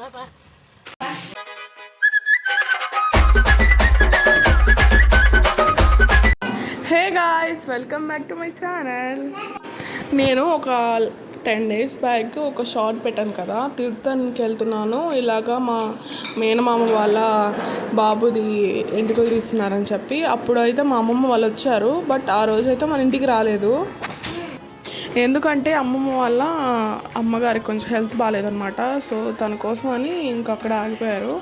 Hey guys, welcome back to my channel. నేను ఒక 10 days back ఒక షార్ట్ పెట్టాను కదా, తీర్థానికి వెళ్తున్నాను ఇలాగా మా మేనమామ వాళ్ళ బాబుది ఎంటుకలు తీస్తున్నారని చెప్పి. అప్పుడు అయితే మా అమ్మమ్మ వాళ్ళు వచ్చారు, బట్ ఆ రోజైతే మన ఇంటికి రాలేదు. ఎందుకంటే అమ్మమ్మ వాళ్ళ అమ్మగారికి కొంచెం హెల్త్ బాగాలేదనమాట. సో తన కోసం అని ఇంకా అక్కడ ఆగిపోయారు.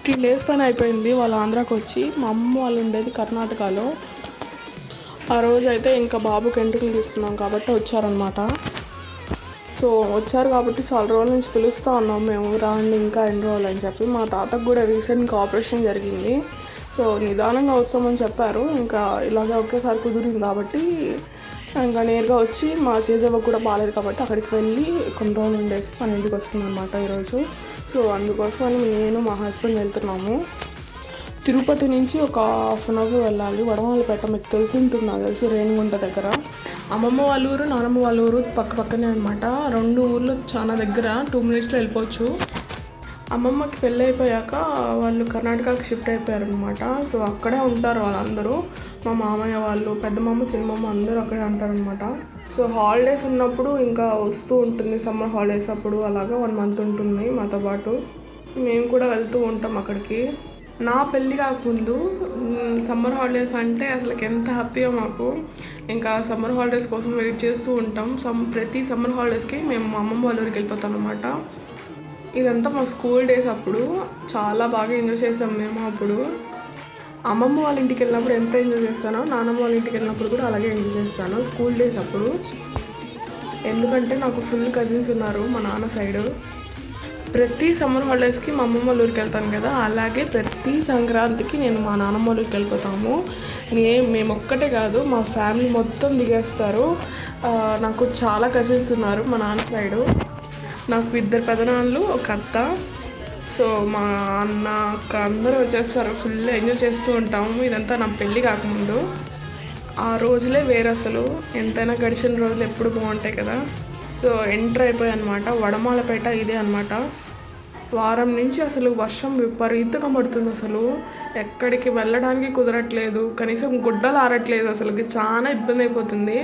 15 days పైన అయిపోయింది వాళ్ళు ఆంధ్రాకి వచ్చి. మా అమ్మ వాళ్ళు ఉండేది కర్ణాటకలో. ఆ రోజు అయితే ఇంకా బాబుకి ఎంటుకలు తీస్తున్నాం కాబట్టి వచ్చారనమాట. సో వచ్చారు కాబట్టి చాలా రోజుల నుంచి పిలుస్తూ ఉన్నాం మేము, రాండి ఇంకా ఎన్ని రోజులు అని చెప్పి. మా తాతకు కూడా రీసెంట్గా ఆపరేషన్ జరిగింది. సో నిదానంగా వస్తామని చెప్పారు. ఇంకా ఇలాగే ఒకేసారి కుదిరింది కాబట్టి ఇంకా నేరుగా వచ్చి, మా చేజవ్వ కూడా బాగాలేదు కాబట్టి అక్కడికి వెళ్ళి కొన్ని రోజులు ఉండేసి మన ఇంటికి వస్తుందన్నమాట ఈరోజు. సో అందుకోసమని నేను మా హస్బెండ్ వెళ్తున్నాము. తిరుపతి నుంచి ఒక 1/2 hour వెళ్ళాలి. వడమాలపేట మీకు తెలిసి ఉంటుంది, నాకు తెలిసి రేణిగుంట దగ్గర. అమ్మమ్మ వాళ్ళ ఊరు, నానమ్మ వాళ్ళ ఊరు పక్క పక్కనే అనమాట. 2 ఊర్లు చాలా దగ్గర, 2 minutesలో వెళ్ళిపోవచ్చు. అమ్మమ్మకి పెళ్ళి అయిపోయాక వాళ్ళు కర్ణాటకకి షిఫ్ట్ అయిపోయారనమాట. సో అక్కడే ఉంటారు వాళ్ళందరూ. మా మామయ్య వాళ్ళు, పెద్ద మామ, చిన్న మామ అందరూ అక్కడే ఉంటారనమాట. సో హాలిడేస్ ఉన్నప్పుడు ఇంకా వస్తూ ఉంటుంది. సమ్మర్ హాలిడేస్ అప్పుడు అలాగా 1 month ఉంటుంది మాతో పాటు. మేము కూడా వెళ్తూ ఉంటాం అక్కడికి. నా పెళ్ళి కాకముందు సమ్మర్ హాలిడేస్ అంటే అసలు ఎంత హ్యాపీగా మాకు. ఇంకా సమ్మర్ హాలిడేస్ కోసం వెయిట్ చేస్తూ ఉంటాం. ప్రతి సమ్మర్ హాలిడేస్కి మేము మా అమ్మమ్మ వాళ్ళ ఊరికి వెళ్ళిపోతాం అనమాట. ఇదంతా మా స్కూల్ డేస్. అప్పుడు చాలా బాగా ఎంజాయ్ చేసాం మేము. అప్పుడు అమ్మమ్మ వాళ్ళ ఇంటికి వెళ్ళినప్పుడు ఎంత ఎంజాయ్ చేస్తానో, నాన్నమ్మ వాళ్ళ ఇంటికి వెళ్ళినప్పుడు కూడా అలాగే ఎంజాయ్ చేస్తాను స్కూల్ డేస్ అప్పుడు. ఎందుకంటే నాకు ఫుల్ కజిన్స్ ఉన్నారు మా నాన్న సైడు. ప్రతి సమ్మర్ హాలిడేస్కి మా అమ్మమ్మ వాళ్ళ ఊరికి వెళ్తాను కదా, అలాగే ప్రతి సంక్రాంతికి నేను మా నాన్నమ్మ వాళ్ళ ఊరికి వెళ్ళిపోతాము. మేము ఒక్కటే కాదు, మా ఫ్యామిలీ మొత్తం దిగేస్తారు. నాకు చాలా కజిన్స్ ఉన్నారు మా నాన్న సైడు. నాకు 2 పెదనాన్నలు, ఒక అత్త. సో మా అన్న అక్క అందరూ వచ్చేస్తారు. ఫుల్ ఎంజాయ్ చేస్తూ ఉంటాము. ఇదంతా నా పెళ్ళి కాకముందు. ఆ రోజులే వేరే అసలు. ఎంతైనా గడిచిన రోజులు ఎప్పుడు బాగుంటాయి కదా. సో ఎంటర్ అయిపోయాయి అనమాట. వడమాలపేట ఇదే అనమాట. వారం నుంచి అసలు వర్షం విపరీతంగా పడుతుంది. అసలు ఎక్కడికి వెళ్ళడానికి కుదరట్లేదు, కనీసం గుడ్డలు ఆరట్లేదు. అసలుకి చాలా ఇబ్బంది అయిపోతుంది.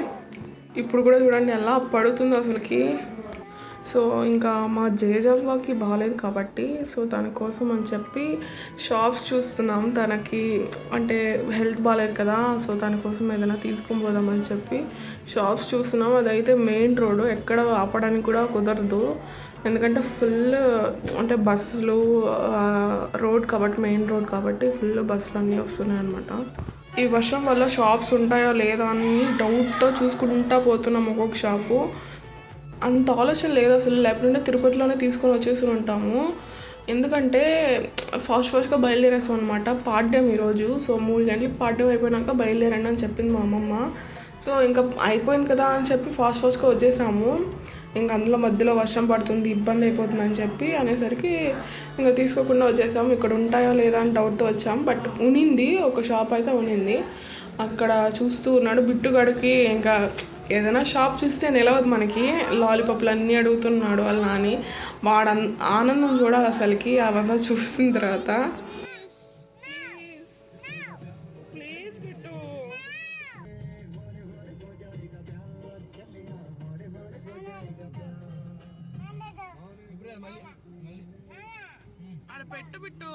ఇప్పుడు కూడా చూడండి ఎలా పడుతుందో అసలుకి. సో ఇంకా మా జేజవ్వకి బాగాలేదు కాబట్టి, సో తన కోసం అని చెప్పి షాప్స్ చూస్తున్నాం. తనకి అంటే హెల్త్ బాగాలేదు కదా, సో తన కోసం ఏదైనా తీసుకొని పోదామని చెప్పి షాప్స్ చూస్తున్నాం. అదైతే మెయిన్ రోడ్, ఎక్కడ ఆపడానికి కూడా కుదరదు. ఎందుకంటే ఫుల్ అంటే బస్సులు, రోడ్ కాబట్టి, మెయిన్ రోడ్ కాబట్టి ఫుల్ బస్సులు అన్నీ వస్తున్నాయి అనమాట. ఈ వర్షం వల్ల షాప్స్ ఉంటాయో లేదా అని డౌట్తో చూసుకుంటా పోతున్నాం ఒక్కొక్క షాపు. అంత ఆలోచన లేదు అసలు, లేకపోతే తిరుపతిలోనే తీసుకొని వచ్చేసి ఉంటాము. ఎందుకంటే ఫాస్ట్గా బయలుదేరేసాం అనమాట. పార్ట్ టైం ఈరోజు. సో 3 గంటలకు పార్ట్ టైం అయిపోయినాక బయలుదేరండి అని చెప్పింది మా అమ్మమ్మ. సో ఇంకా అయిపోయింది కదా అని చెప్పి ఫాస్ట్గా వచ్చేసాము. ఇంకా అందులో మధ్యలో వర్షం పడుతుంది, ఇబ్బంది అయిపోతుంది అని చెప్పి అనేసరికి ఇంకా తీసుకోకుండా వచ్చేసాము. ఇక్కడ ఉంటాయో లేదా అని డౌట్తో వచ్చాం. బట్ ఉనింది, ఒక షాప్ అయితే ఉనింది. అక్కడ చూస్తూ ఉన్నాడు బిట్టుగాడికి. ఇంకా ఏదైనా షాప్ చూస్తే నిలవదు మనకి. లాలీపాప్లు అన్నీ అడుగుతున్నాడు వాళ్ళ నాని. వాడు ఆనందం చూడాలి అసలుకి అవంతా చూసిన తర్వాత. పెట్టు పెట్టు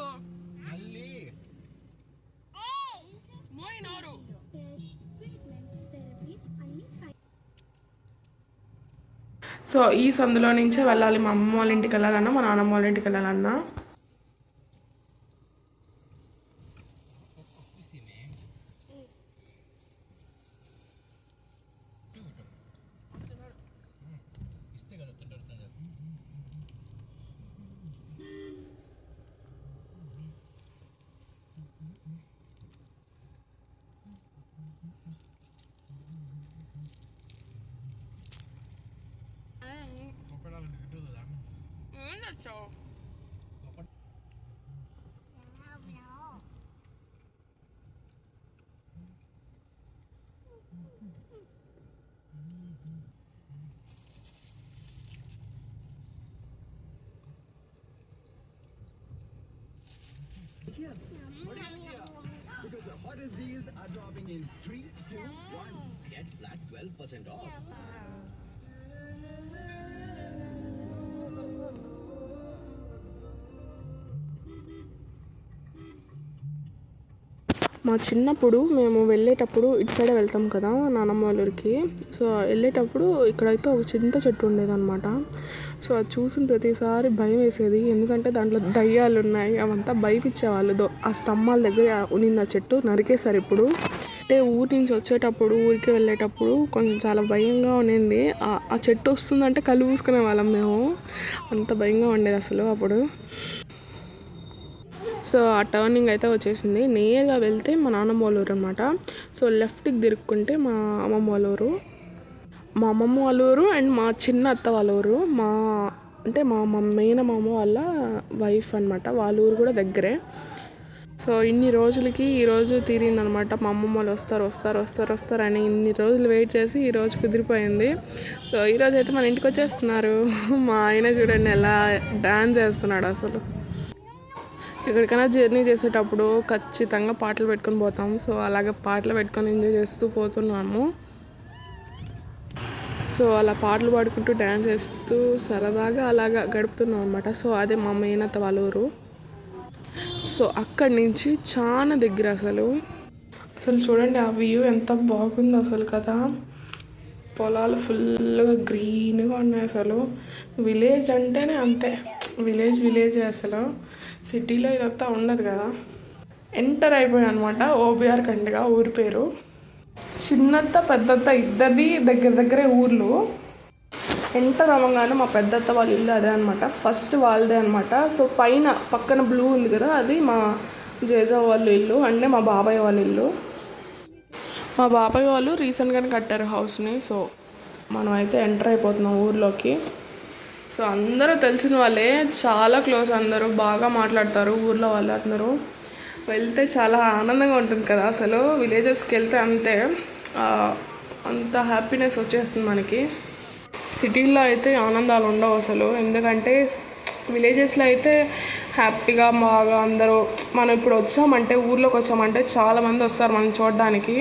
సో ఈ సందులో నుంచే వెళ్ళాలి. మా అమ్మమ్మ వాళ్ళ ఇంటికి వెళ్ళాలన్నా, మా నాన్నమ్మ వాళ్ళ ఇంటికి వెళ్ళాలన్నా. hottest deals are dropping in 3, 2, 1. Get flat 12% off. మా చిన్నప్పుడు మేము వెళ్ళేటప్పుడు ఇటు సైడే వెళ్తాం కదా నానమ్మ వాళ్ళ ఊరికి. సో వెళ్ళేటప్పుడు ఇక్కడైతే ఒక చింత చెట్టు ఉండేదన్నమాట. సో అది చూసిన ప్రతిసారి భయం వేసేది, ఎందుకంటే దాంట్లో దయ్యాలు ఉన్నాయి అవంతా భయపించేవాళ్ళు. ఆ స్తంభాల దగ్గర ఉన్నింది ఆ చెట్టు, నరికేశారు ఇప్పుడు. అంటే ఊరి నుంచి వచ్చేటప్పుడు ఊరికి వెళ్ళేటప్పుడు కొంచెం చాలా భయంగా ఉండింది. ఆ చెట్టు వస్తుందంటే కళ్ళు పూసుకునే వాళ్ళం మేము, అంత భయంగా ఉండేది అసలు అప్పుడు. సో ఆ టర్నింగ్ అయితే వచ్చేసింది. నేరుగా వెళ్తే మా నాన్నమ్మ వాళ్ళ ఊరు అనమాట. సో లెఫ్ట్కి తిరుక్కుంటే మా అమ్మమ్మ వాళ్ళ ఊరు, మా అమ్మమ్మ వాళ్ళ ఊరు అండ్ మా చిన్న అత్త వాళ్ళ ఊరు. అంటే మా మేనమామ వాళ్ళ వైఫ్ అనమాట, వాళ్ళ ఊరు కూడా దగ్గరే. సో ఇన్ని రోజులకి ఈరోజు తీరిందనమాట. మా అమ్మమ్మ వాళ్ళు వస్తారు అని ఇన్ని రోజులు వెయిట్ చేసి ఈరోజు కుదిరిపోయింది. సో ఈరోజు అయితే మన ఇంటికి వచ్చేస్తున్నారు. మా ఆయన చూడండి ఎలా డాన్స్ చేస్తున్నాడు అసలు. ఎక్కడికైనా జర్నీ చేసేటప్పుడు ఖచ్చితంగా పాటలు పెట్టుకొని పోతాం. సో అలాగే పాటలు పెట్టుకొని ఎంజాయ్ చేస్తూ పోతున్నాము. సో అలా పాటలు పాడుకుంటూ డ్యాన్స్ చేస్తూ సరదాగా అలాగా గడుపుతున్నాం అనమాట. సో అదే మా మేనత్త వాళ్ళ ఊరు. సో అక్కడి నుంచి చాలా దగ్గర అసలు చూడండి ఆ వ్యూ ఎంత బాగుందో అసలు కదా. పొలాలు ఫుల్గా గ్రీన్గా ఉన్నాయి అసలు. విలేజ్ అంటేనే అంతే, విలేజ్ అసలు. సిటీలో ఇదంతా ఉండదు కదా. ఎంటర్ అయిపోయాయి అనమాట ఓబీఆర్ కండిగా ఊరి పేరు. చిన్నత్త పెద్దత్త ఇద్దరిది దగ్గరే ఊర్లు. ఎంటర్ అవ్వగానే మా పెద్దత్త వాళ్ళ ఇల్లు అదే అనమాట, ఫస్ట్ వాళ్ళదే అనమాట. సో పక్కన బ్లూ ఉంది కదా, అది మా జేజా వాళ్ళ ఇల్లు, అంటే మా బాబాయ్ వాళ్ళ ఇల్లు. మా బాబాయ్ వాళ్ళు రీసెంట్గానే కట్టారు హౌస్ని. సో మనం అయితే ఎంటర్ అయిపోతున్నాం ఊర్లోకి. సో అందరూ తెలిసిన వాళ్ళే, చాలా క్లోజ్, అందరూ బాగా మాట్లాడతారు ఊర్లో వాళ్ళు అందరూ. వెళ్తే చాలా ఆనందంగా ఉంటుంది కదా అసలు. విలేజెస్కి వెళ్తే అంత హ్యాపీనెస్ వచ్చేస్తుంది మనకి. సిటీల్లో అయితే ఆనందాలు ఉండవు అసలు, ఎందుకంటే విలేజెస్లో అయితే హ్యాపీగా బాగా అందరూ, మనం ఇప్పుడు వచ్చామంటే ఊర్లోకి వచ్చామంటే చాలామంది వస్తారు మనం చూడడానికి.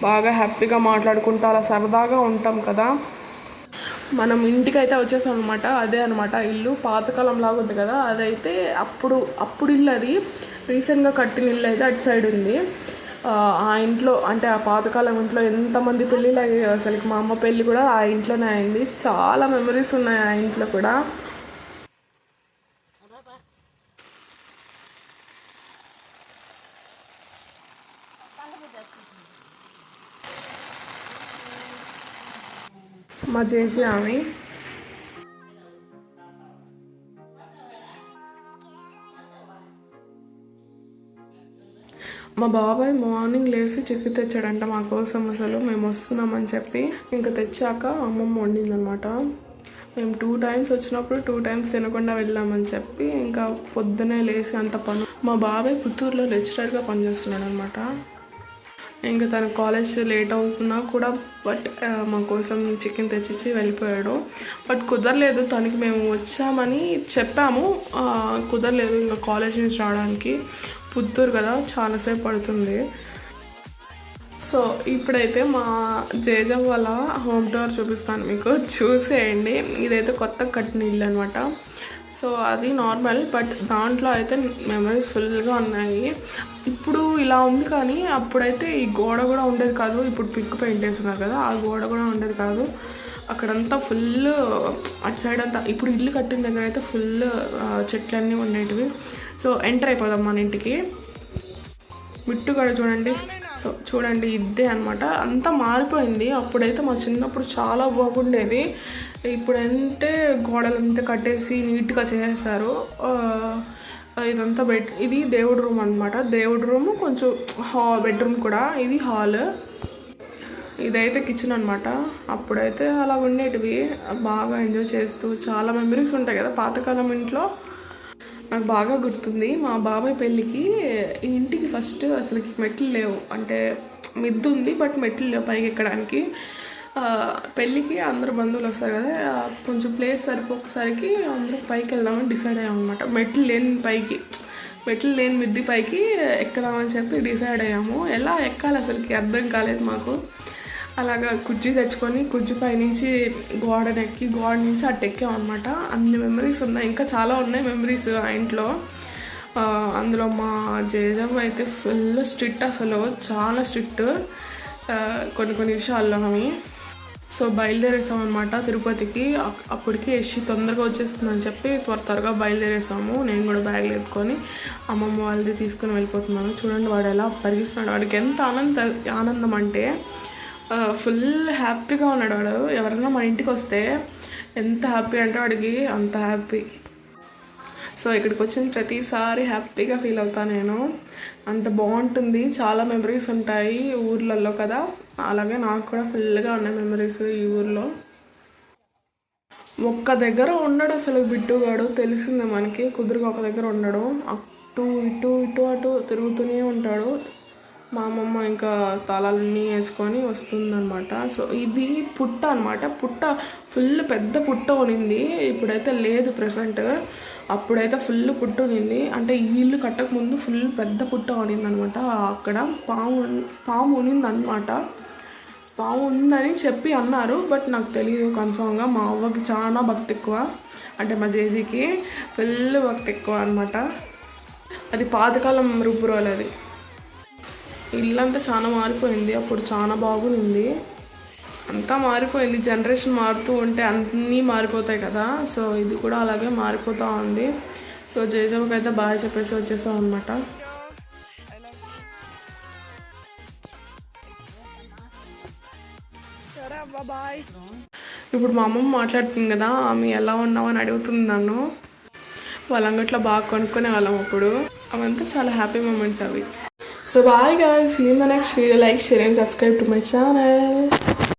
బాగా హ్యాపీగా మాట్లాడుకుంటూ అలా సరదాగా ఉంటాం కదా. మనం ఇంటికి అయితే వచ్చేసాం అనమాట. అదే అనమాట ఇల్లు, పాతకాలం లాగా ఉంది కదా అదైతే. అప్పుడు ఇల్లు అది, రీసెంట్గా కట్టిన ఇల్లు అయితే అటు సైడ్ ఉంది. ఆ ఇంట్లో అంటే ఆ పాతకాలం ఇంట్లో ఎంతమంది పెళ్ళిళ్ళు అయ్యాయి అసలు. మా అమ్మ పెళ్ళి కూడా ఆ ఇంట్లోనే అయింది. చాలా మెమరీస్ ఉన్నాయి ఆ ఇంట్లో కూడా. మా జేజీ ఆమె. మా బాబాయ్ మార్నింగ్ లేచి చికెన్ తెచ్చాడంట మా కోసం. అసలు మేము వస్తున్నామని చెప్పి ఇంకా తెచ్చాక అమ్మమ్మ వండిందనమాట. మేము 2 times వచ్చినప్పుడు 2 times తినకుండా వెళ్ళామని చెప్పి ఇంకా పొద్దునే లేచి అంత పని. మా బాబాయ్ పుత్తూరులో లెక్చరర్గా పనిచేస్తున్నాడు అనమాట. ఇంకా తన కాలేజ్ లేట్ అవుతున్నా కూడా బట్ మా కోసం చికెన్ తెచ్చిచ్చి వెళ్ళిపోయాడు. బట్ కుదరలేదు తనకి, మేము వచ్చామని చెప్పాము, కుదరలేదు ఇంకా కాలేజ్ నుంచి రావడానికి. పుత్తూరు కదా చాలాసేపు పడుతుంది. సో ఇప్పుడైతే మా జేజం వాళ్ళ హోమ్ టూర్ చూపిస్తాను మీకు, చూసేయండి. ఇదైతే కొత్త కట్టిన ఇల్లు అనమాట. సో అది నార్మల్, బట్ దాంట్లో అయితే మెమరీస్ ఫుల్గా ఉన్నాయి. ఇప్పుడు ఇలా ఉంది కానీ అప్పుడైతే ఈ గోడ కూడా ఉండేది కాదు. ఇప్పుడు పిక్ పెయింట్ వేస్తున్నారు కదా, ఆ గోడ కూడా ఉండేది కాదు. అక్కడంతా ఫుల్ అటు సైడ్ అంతా. ఇప్పుడు ఇల్లు కట్టిన దగ్గర అయితే ఫుల్ చెట్లన్నీ ఉండేటివి. సో ఎంటర్ అయిపోదాం మన ఇంటికి. మిట్టు కూడా చూడండి. సో చూడండి ఇదే అనమాట, అంతా మారిపోయింది. అప్పుడైతే మా చిన్నప్పుడు చాలా బాగుండేది. ఇప్పుడంటే గోడలంతా కట్టేసి నీట్గా చేసేస్తారు. ఇదంతా ఇది దేవుడి రూమ్ అనమాట. దేవుడి రూమ్, కొంచెం బెడ్రూమ్ కూడా. ఇది హాల్, ఇదైతే కిచెన్ అనమాట. అప్పుడైతే అలా ఉండేటివి, బాగా ఎంజాయ్ చేస్తూ చాలా మెమరీస్ ఉంటాయి కదా పాతకాలం ఇంట్లో. నాకు బాగా గుర్తుంది మా బాబాయ్ పెళ్ళికి ఈ ఇంటికి ఫస్ట్ అసలుకి మెట్లు లేవు, అంటే మిద్దు ఉంది బట్ మెట్లు లేవు పైకి ఎక్కడానికి. పెళ్ళికి అందరు బంధువులు వస్తారు కదా, కొంచెం ప్లేస్ సరిపోయేసరికి అందరూ పైకి వెళ్దామని డిసైడ్ అయ్యాం అనమాట. మెట్లు లేని పైకి మెట్లు లేని మిద్ది పైకి ఎక్కుదామని చెప్పి డిసైడ్ అయ్యాము. ఎలా ఎక్కాలి అసలుకి అర్థం కాలేదు మాకు. అలాగా కుర్చీ తెచ్చుకొని కుర్చీ పై నుంచి గోడను ఎక్కి గోడ నుంచి అటు ఎక్కామన్నమాట. అన్ని మెమరీస్ ఉన్నాయి, ఇంకా చాలా ఉన్నాయి మెమరీస్ ఆ ఇంట్లో. అందులో మా జేజమ్మ అయితే ఫుల్ స్ట్రిక్ట్, అసలు చాలా స్ట్రిక్ట్ కొన్ని విషయాల్లో ఆమె. సో బయలుదేరేసామన్నమాట తిరుపతికి. అప్పటికి యశి తొందరగా వచ్చేస్తుందని చెప్పి త్వరగా బయలుదేరేసాము. నేను కూడా బ్యాగ్లు ఎత్తుకొని అమ్మమ్మ వాళ్ళది తీసుకుని వెళ్ళిపోతున్నాను. చూడండి వాడు ఎలా పరిగిస్తున్నాడు. వాడికి ఎంత ఆనందం అంటే ఫుల్ హ్యాపీగా ఉన్నాడు వాడు. ఎవరైనా మా ఇంటికి వస్తే ఎంత హ్యాపీ అంటే వాడికి అంత హ్యాపీ. సో ఇక్కడికి వచ్చిన ప్రతిసారి హ్యాపీగా ఫీల్ అవుతాను నేను. అంత బాగుంటుంది, చాలా మెమరీస్ ఉంటాయి ఊర్లలో కదా. అలాగే నాకు కూడా ఫుల్గా ఉన్నాయి మెమరీస్ ఈ ఊర్లో. ఒక్క దగ్గర ఉండడు అసలు బిట్టుగాడు, తెలిసిందే మనకి. కుదురుగా ఒక దగ్గర ఉండడు, అటు ఇటు అటు తిరుగుతూనే ఉంటాడు. మా అమ్మమ్మ ఇంకా తాళాలన్నీ వేసుకొని వస్తుందన్నమాట. సో ఇది పుట్ట అనమాట. పుట్ట ఫుల్ పెద్ద పుట్ట ఉనింది, ఇప్పుడైతే లేదు ప్రెసెంట్. అప్పుడైతే ఫుల్ పుట్ట ఉనింది, అంటే ఈ ఇల్లు కట్టక ముందు ఫుల్ పెద్ద పుట్ట ఉనింది అనమాట. అక్కడ పాము ఉనింది అనమాట. పాము ఉందని చెప్పి అన్నారు, బట్ నాకు తెలియదు కన్ఫామ్గా. మా అవ్వకి చాలా భక్తి ఎక్కువ, అంటే మా జేజీకి ఫుల్ భక్తి ఎక్కువ అనమాట. అది పాతకాలం రుబ్బురోలు. అది ఇల్లంతా చాలా మారిపోయింది, అప్పుడు చాలా బాగుంది. అంతా మారిపోయింది, జనరేషన్ మారుతూ ఉంటే అన్నీ మారిపోతాయి కదా. సో ఇది కూడా అలాగే మారిపోతూ ఉంది. సో జేజమ్మకి అయితే బాగా చెప్పేసి వచ్చేసాం అనమాట. బాయ్. ఇప్పుడు మా అమ్మమ్మ మాట్లాడుతుంది కదా, ఆమె ఎలా ఉన్నావు అని అడుగుతుంది నన్ను. వాళ్ళ అంగట్లో బాగా కొనుక్కునే వాళ్ళం అప్పుడు. అవంతా చాలా హ్యాపీ మూమెంట్స్ అవి. So bye guys, see you in the next video. Like, share and subscribe to my channel.